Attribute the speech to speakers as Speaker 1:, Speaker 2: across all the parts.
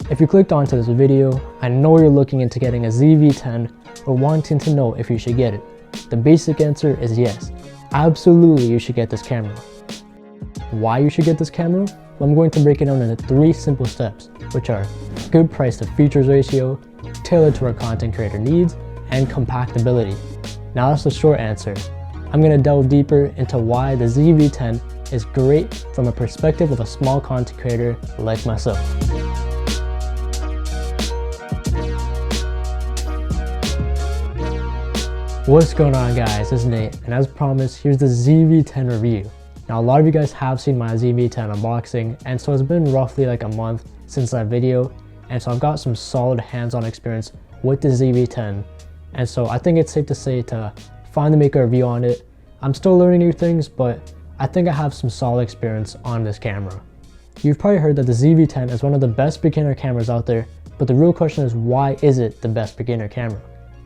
Speaker 1: If you clicked onto this video, I know you're looking into getting a ZVE10 or wanting to know if you should get it. The basic answer is yes. Absolutely you should get this camera. Why you should get this camera? Well, I'm going to break it down into 3 simple steps, which are good price to features ratio, tailored to our content creator needs, and compactability. Now that's the short answer. I'm going to delve deeper into why the ZVE10 is great from a perspective of a small content creator like myself. What's going on, guys? It's Nate, and as promised, here's the ZVE10 review. Now, a lot of you guys have seen my ZVE10 unboxing, and so it's been roughly like a month since that video, and so I've got some solid hands-on experience with the ZVE10, and so I think it's safe to say to finally make a review on it. I'm still learning new things, but I think I have some solid experience on this camera. You've probably heard that the ZVE10 is one of the best beginner cameras out there, but the real question is, why is it the best beginner camera?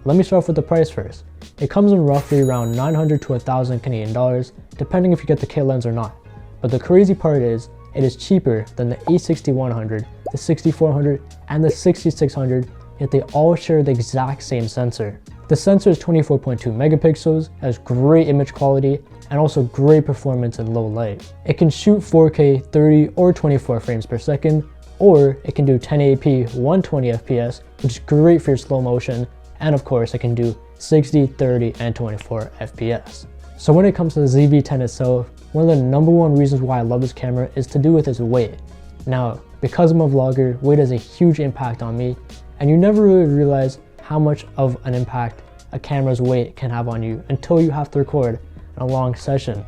Speaker 1: Let me start off with the price first. It comes in roughly around 900 to 1,000 Canadian dollars, depending if you get the kit lens or not. But the crazy part is, it is cheaper than the A6100, the 6400, and the 6600, yet they all share the exact same sensor. The sensor is 24.2 megapixels, has great image quality, and also great performance in low light. It can shoot 4K 30 or 24 frames per second, or it can do 1080p 120 FPS, which is great for your slow motion, and of course it can do 60, 30, and 24 FPS. So when it comes to the ZVE10 itself, one of the #1 reasons why I love this camera is to do with its weight. Now, because I'm a vlogger, weight has a huge impact on me, and you never really realize how much of an impact a camera's weight can have on you until you have to record a long session.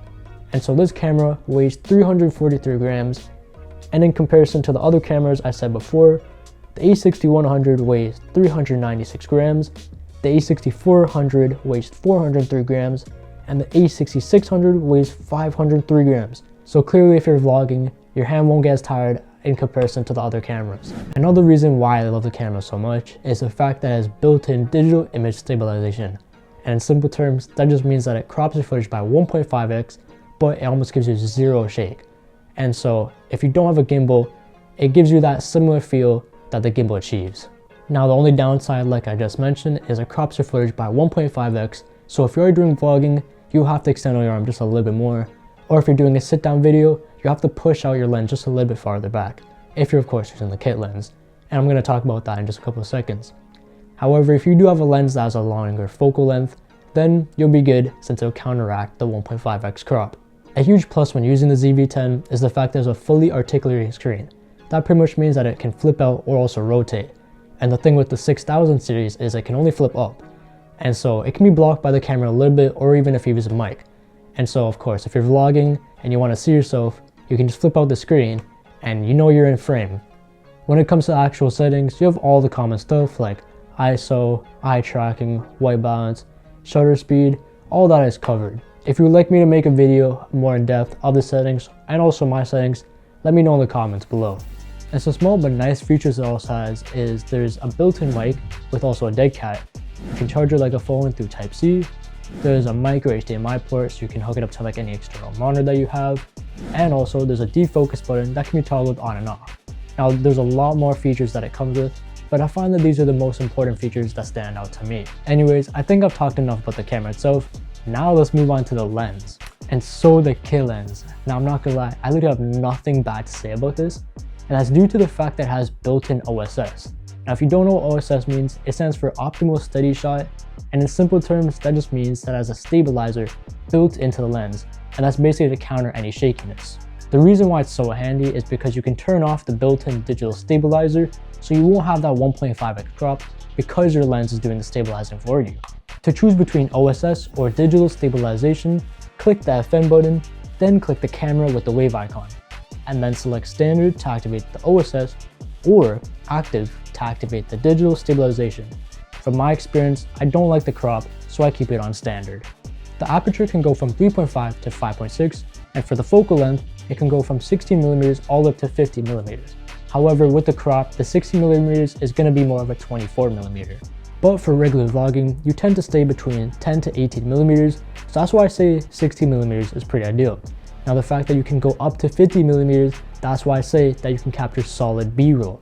Speaker 1: And so this camera weighs 343 grams, and in comparison to the other cameras I said before, the A6100 weighs 396 grams, the A6400 weighs 403 grams, and the A6600 weighs 503 grams. So clearly if you're vlogging, your hand won't get as tired in comparison to the other cameras. Another reason why I love the camera so much is the fact that it has built-in digital image stabilization. And in simple terms, that just means that it crops your footage by 1.5x, but it almost gives you 0 shake. And so if you don't have a gimbal, it gives you that similar feel that the gimbal achieves. Now the only downside, like I just mentioned, is it crops your footage by 1.5x, so if you're doing vlogging, you'll have to extend your arm just a little bit more, or if you're doing a sit-down video, you have to push out your lens just a little bit farther back, if you're of course using the kit lens, and I'm going to talk about that in just a couple of seconds. However, if you do have a lens that has a longer focal length, then you'll be good since it'll counteract the 1.5x crop. A huge plus when using the ZVE10 is the fact there's a fully articulating screen. That pretty much means that it can flip out or also rotate. And the thing with the 6000 series is it can only flip up. And so it can be blocked by the camera a little bit, or even if you use a mic. And so of course, if you're vlogging and you want to see yourself, you can just flip out the screen and you know you're in frame. When it comes to actual settings, you have all the common stuff like ISO, eye tracking, white balance, shutter speed, all that is covered. If you would like me to make a video more in depth of the settings and also my settings, let me know in the comments below. And some small but nice features it also has is there's a built-in mic with also a dead cat. You can charge it like a phone through Type-C. There's a micro HDMI port so you can hook it up to like any external monitor that you have. And also there's a defocus button that can be toggled on and off. Now there's a lot more features that it comes with, but I find that these are the most important features that stand out to me. Anyways, I think I've talked enough about the camera itself. Now let's move on to the lens. And so the kit lens. Now I'm not gonna lie, I literally have nothing bad to say about this, and that's due to the fact that it has built-in OSS. Now if you don't know what OSS means, it stands for Optimal Steady Shot, and in simple terms, that just means that it has a stabilizer built into the lens, and that's basically to counter any shakiness. The reason why it's so handy is because you can turn off the built-in digital stabilizer, so you won't have that 1.5x crop because your lens is doing the stabilizing for you. To choose between OSS or digital stabilization, click the FN button, then click the camera with the wave icon, and then select standard to activate the OSS or active to activate the digital stabilization. From my experience, I don't like the crop, so I keep it on standard. The aperture can go from 3.5 to 5.6, and for the focal length, it can go from 16mm all up to 50mm. However, with the crop, the 60mm is going to be more of a 24mm. But for regular vlogging, you tend to stay between 10 to 18mm, so that's why I say 60mm is pretty ideal. Now the fact that you can go up to 50mm, that's why I say that you can capture solid B-roll.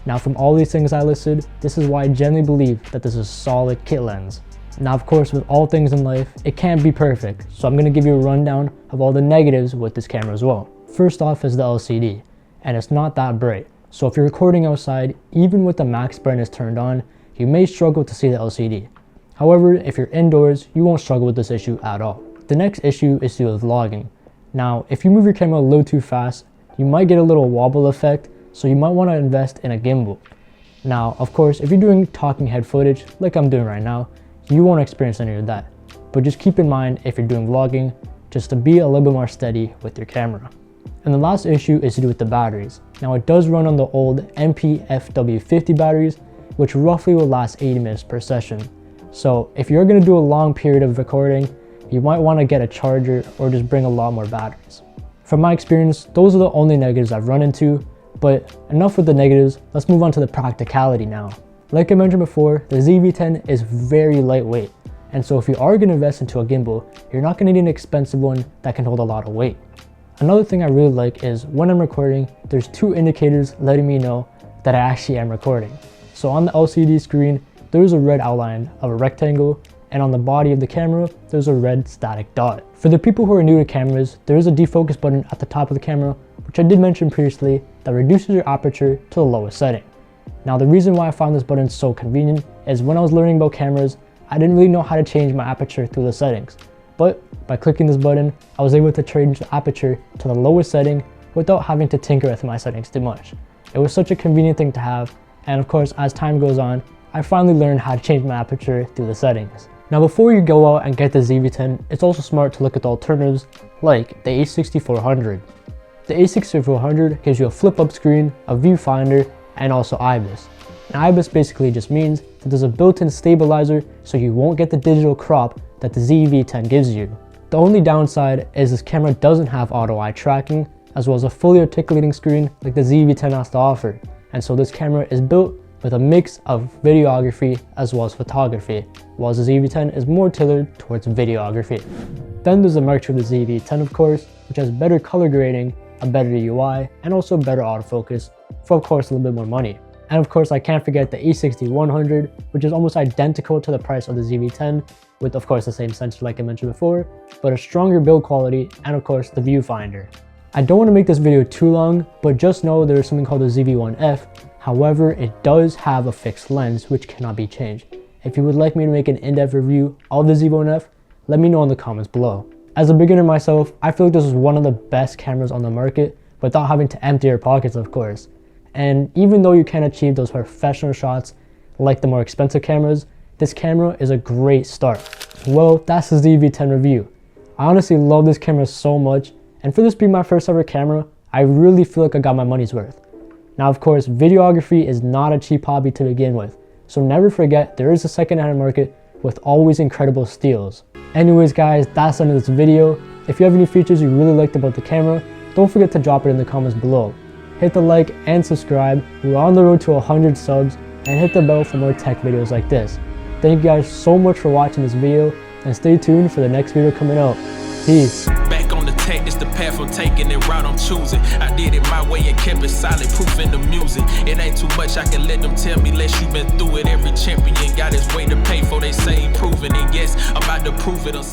Speaker 1: Now from all these things I listed, this is why I genuinely believe that this is a solid kit lens. Now of course, with all things in life, it can't be perfect, so I'm going to give you a rundown of all the negatives with this camera as well. First off is the LCD, and it's not that bright. So if you're recording outside, even with the max brightness turned on, you may struggle to see the LCD. However, if you're indoors, you won't struggle with this issue at all. The next issue is to do with vlogging. Now, if you move your camera a little too fast, you might get a little wobble effect, so you might want to invest in a gimbal. Now, of course, if you're doing talking head footage, like I'm doing right now, you won't experience any of that. But just keep in mind, if you're doing vlogging, just to be a little bit more steady with your camera. And the last issue is to do with the batteries. Now, it does run on the old MPFW50 batteries, which roughly will last 80 minutes per session. So if you're going to do a long period of recording, you might want to get a charger or just bring a lot more batteries. From my experience, those are the only negatives I've run into, but enough with the negatives, let's move on to the practicality now. Like I mentioned before, the ZVE10 is very lightweight, and so if you are going to invest into a gimbal, you're not going to need an expensive one that can hold a lot of weight. Another thing I really like is when I'm recording, there's two indicators letting me know that I actually am recording. So on the LCD screen, there's a red outline of a rectangle, and on the body of the camera, there's a red static dot. For the people who are new to cameras, there is a defocus button at the top of the camera, which I did mention previously, that reduces your aperture to the lowest setting. Now the reason why I found this button so convenient is when I was learning about cameras, I didn't really know how to change my aperture through the settings. But by clicking this button, I was able to change the aperture to the lowest setting without having to tinker with my settings too much. It was such a convenient thing to have, and of course, as time goes on, I finally learned how to change my aperture through the settings. Now before you go out and get the ZVE10, it's also smart to look at the alternatives like the A6400. The A6400 gives you a flip-up screen, a viewfinder, and also IBIS. And IBIS basically just means that there's a built-in stabilizer so you won't get the digital crop that the ZVE10 gives you. The only downside is this camera doesn't have auto eye tracking, as well as a fully articulating screen like the ZVE10 has to offer. And so this camera is built with a mix of videography as well as photography, while the ZVE10 is more tailored towards videography. Then there's the market of the ZVE10 of course, which has better color grading, a better UI, and also better autofocus for of course a little bit more money. And of course I can't forget the A6100, which is almost identical to the price of the ZVE10, with of course the same sensor like I mentioned before, but a stronger build quality and of course the viewfinder. I don't want to make this video too long, but just know there is something called the ZVE10F. However, it does have a fixed lens which cannot be changed. If you would like me to make an in-depth review of the ZVE10F, let me know in the comments below. As a beginner myself, I feel like this is one of the best cameras on the market without having to empty your pockets of course. And even though you can achieve those professional shots like the more expensive cameras, this camera is a great start. Well, that's the ZVE10 review. I honestly love this camera so much, and for this being my first ever camera, I really feel like I got my money's worth. Now of course, videography is not a cheap hobby to begin with, so never forget there is a second-hand market with always incredible steals. Anyways guys, that's the end of this video. If you have any features you really liked about the camera, don't forget to drop it in the comments below. Hit the like and subscribe, we're on the road to 100 subs, and hit the bell for more tech videos like this. Thank you guys so much for watching this video, and stay tuned for the next video coming out. Peace.
Speaker 2: It's the path I'm taking and route I'm choosing. I did it my way and kept it solid, proof in the music. It ain't too much I can let them tell me, less you been through it. Every champion got his way to pay for, they say he proven it. Yes, I'm about to prove it. I'm